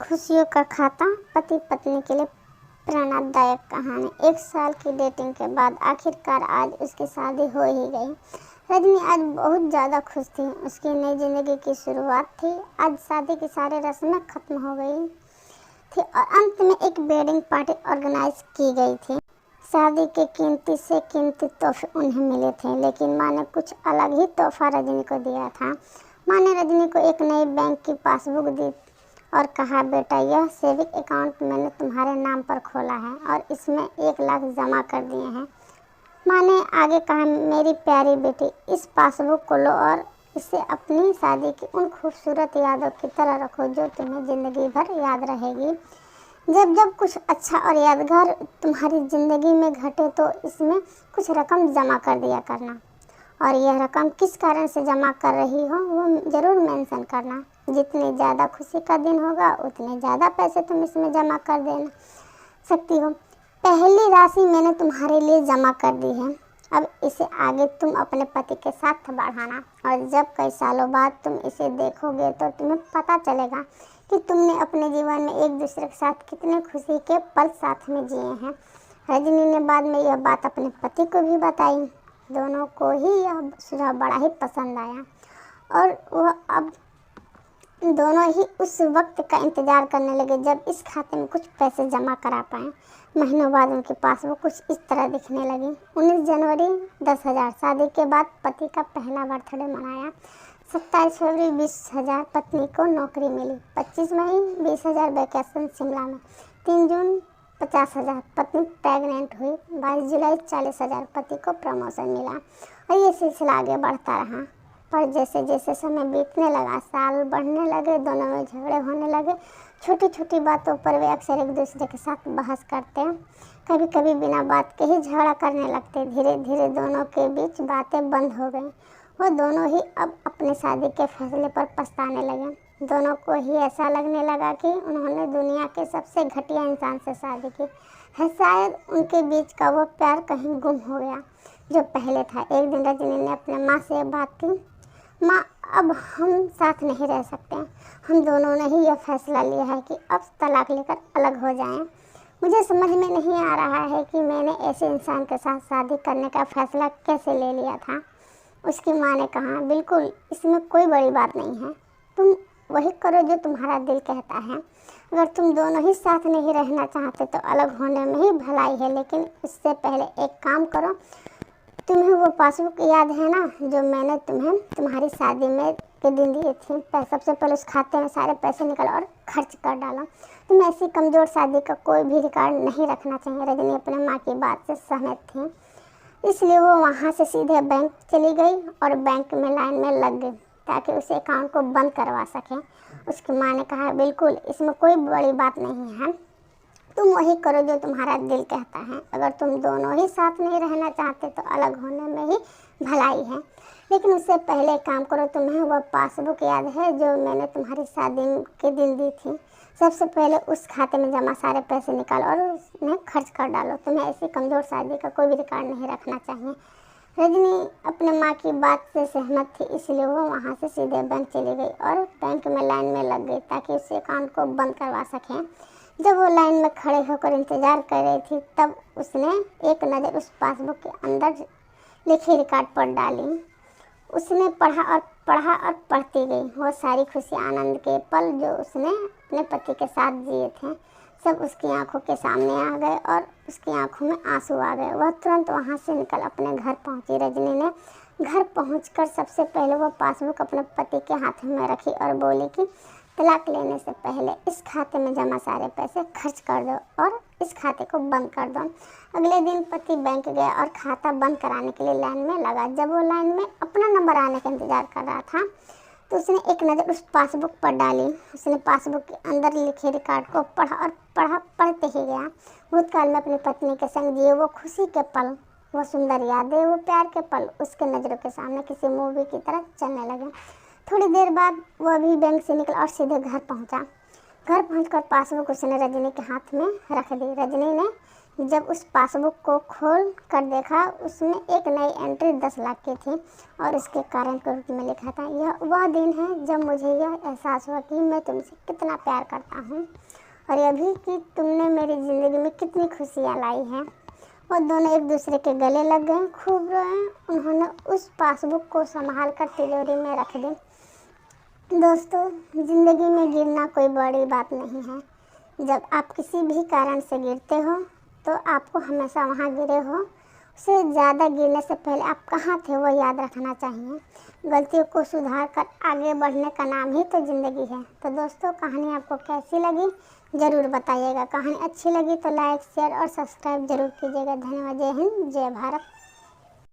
खुशियों का खाता, पति पत्नी के लिए प्रेरणादायक कहानी। 1 साल की डेटिंग के बाद आखिरकार आज उसकी शादी हो ही गई। रजनी आज बहुत ज़्यादा खुश थी। उसकी नई जिंदगी की शुरुआत थी। आज शादी की सारी रस्में खत्म हो गई थी और अंत में एक वेडिंग पार्टी ऑर्गेनाइज की गई थी। शादी के कीमती से कीमती तोहफे उन्हें मिले थे, लेकिन माँ ने कुछ अलग ही तोहफा रजनी को दिया था। माँ ने रजनी को एक नई बैंक की पासबुक दी और कहा, बेटा, यह सेविंग अकाउंट मैंने तुम्हारे नाम पर खोला है और इसमें 1 लाख जमा कर दिए हैं। माँ ने आगे कहा, मेरी प्यारी बेटी, इस पासबुक को लो और इसे अपनी शादी की उन खूबसूरत यादों की तरह रखो जो तुम्हें ज़िंदगी भर याद रहेगी। जब जब कुछ अच्छा और यादगार तुम्हारी ज़िंदगी में घटे तो इसमें कुछ रकम जमा कर दिया करना, और यह रकम किस कारण से जमा कर रही हो वो ज़रूर मेंशन करना। जितनी ज़्यादा खुशी का दिन होगा उतने ज़्यादा पैसे तुम इसमें जमा कर देना सकती हो। पहली राशि मैंने तुम्हारे लिए जमा कर दी है। अब इसे आगे तुम अपने पति के साथ बढ़ाना, और जब कई सालों बाद तुम इसे देखोगे तो तुम्हें पता चलेगा कि तुमने अपने जीवन में एक दूसरे के साथ कितने खुशी के पल साथ में जिए हैं। रजनी ने बाद में यह बात अपने पति को भी बताई। दोनों को ही यह सुझाव बड़ा ही पसंद आया और वह अब दोनों ही उस वक्त का इंतज़ार करने लगे जब इस खाते में कुछ पैसे जमा करा पाएँ। महीनों बाद उनके पास वो कुछ इस तरह दिखने लगी। 19 जनवरी 10,000। शादी के बाद पति का पहला बर्थडे मनाया। 27 फरवरी 20,000। पत्नी को नौकरी मिली। 25 मई 20,000। वैकेशन शिमला में। 3 जून 50,000। पत्नी प्रेग्नेंट हुई। 22 जुलाई 40,000। पति को प्रमोशन मिला और ये सिलसिला आगे बढ़ता रहा। पर जैसे जैसे समय बीतने लगा, साल बढ़ने लगे, दोनों में झगड़े होने लगे। छोटी छोटी बातों पर वे अक्सर एक दूसरे के साथ बहस करते हैं। कभी कभी बिना बात के ही झगड़ा करने लगते। धीरे धीरे दोनों के बीच बातें बंद हो गई। वो दोनों ही अब अपनी शादी के फैसले पर पछताने लगे। दोनों को ही ऐसा लगने लगा कि उन्होंने दुनिया के सबसे घटिया इंसान से शादी की है। शायद उनके बीच का वो प्यार कहीं गुम हो गया जो पहले था। एक दिन रजनी ने अपने माँ से बात की, माँ, अब हम साथ नहीं रह सकते। हम दोनों ने ही यह फैसला लिया है कि अब तलाक लेकर अलग हो जाएं। मुझे समझ में नहीं आ रहा है कि मैंने ऐसे इंसान के साथ शादी करने का फैसला कैसे ले लिया था। उसकी माँ ने कहा, बिल्कुल, इसमें कोई बड़ी बात नहीं है। तुम वही करो जो तुम्हारा दिल कहता है। अगर तुम दोनों ही साथ नहीं रहना चाहते तो अलग होने में ही भलाई है, लेकिन उससे पहले एक काम करो। तुम्हें वो पासबुक याद है ना जो मैंने तुम्हें तुम्हारी शादी में के दिन दिए थे? सबसे पहले उस खाते में सारे पैसे निकालो और खर्च कर डालो। तुम ऐसी कमज़ोर शादी का कोई भी रिकॉर्ड नहीं रखना चाहिए। रजनी अपने माँ की बात से सहमत थी, इसलिए वो वहाँ से सीधे बैंक चली गई और बैंक में लाइन में लग गई ताकि उसे अकाउंट को बंद करवा सके। उसकी माँ ने कहा, बिल्कुल, इसमें कोई बड़ी बात नहीं है। तुम वही करो जो तुम्हारा दिल कहता है। अगर तुम दोनों ही साथ नहीं रहना चाहते तो अलग होने में ही भलाई है, लेकिन उससे पहले काम करो। तुम्हें वह पासबुक याद है जो मैंने तुम्हारी शादी के दिन दी थी? सबसे पहले उस खाते में जमा सारे पैसे निकालो और उसमें खर्च कर डालो। तुम्हें ऐसी कमज़ोर शादी का कोई भी रिकॉर्ड नहीं रखना चाहिए। रजनी अपने माँ की बात से सहमत थी, इसलिए वो वहाँ से सीधे बैंक चली गई और बैंक में लाइन में लग गई ताकि उस अकाउंट को बंद करवा सकें। जब वो लाइन में खड़े होकर इंतज़ार कर रही थी तब उसने एक नज़र उस पासबुक के अंदर लिखे रिकॉर्ड पर डाली। उसने पढ़ा और पढ़ती गई। वो सारी खुशी आनंद के पल जो उसने अपने पति के साथ जिए थे सब उसकी आंखों के सामने आ गए और उसकी आंखों में आंसू आ गए। वह तुरंत वहाँ से निकल अपने घर पहुँची। रजनी ने घर पहुँचकर सबसे पहले वह पासबुक अपने पति के हाथ में रखी और बोली कि तलाक लेने से पहले इस खाते में जमा सारे पैसे खर्च कर दो और इस खाते को बंद कर दो। अगले दिन पति बैंक गया और खाता बंद कराने के लिए लाइन में लगा। जब वो लाइन में अपना नंबर आने का इंतज़ार कर रहा था तो उसने एक नज़र उस पासबुक पर डाली। उसने पासबुक के अंदर लिखे रिकॉर्ड को पढ़ते ही गया। भूतकाल में अपनी पत्नी के संग जिए वो खुशी के पल, वो सुंदर यादें, वो प्यार के पल उसके नज़रों के सामने किसी मूवी की तरह चलने लगे। थोड़ी देर बाद वह भी बैंक से निकला और सीधे घर पहुंचा। घर पहुंचकर पासबुक उसने रजनी के हाथ में रख दी। रजनी ने जब उस पासबुक को खोल कर देखा, उसमें एक नई एंट्री 10 लाख की थी और उसके कारण के रूप में लिखा था, यह वह दिन है जब मुझे यह एहसास हुआ कि मैं तुमसे कितना प्यार करता हूँ और यह भी कि तुमने मेरी ज़िंदगी में कितनी खुशियाँ लाई हैं। वो दोनों एक दूसरे के गले लग गए, खूब रोए। उन्होंने उस पासबुक को संभाल कर तिजोरी में रख दी। दोस्तों, ज़िंदगी में गिरना कोई बड़ी बात नहीं है। जब आप किसी भी कारण से गिरते हो तो आपको हमेशा वहाँ गिरे हो उससे ज़्यादा गिरने से पहले आप कहाँ थे वो याद रखना चाहिए। गलतियों को सुधार कर आगे बढ़ने का नाम ही तो ज़िंदगी है। तो दोस्तों, कहानी आपको कैसी लगी ज़रूर बताइएगा। कहानी अच्छी लगी तो लाइक, शेयर और सब्सक्राइब जरूर कीजिएगा। धन्यवाद। जय हिंद, जय भारत।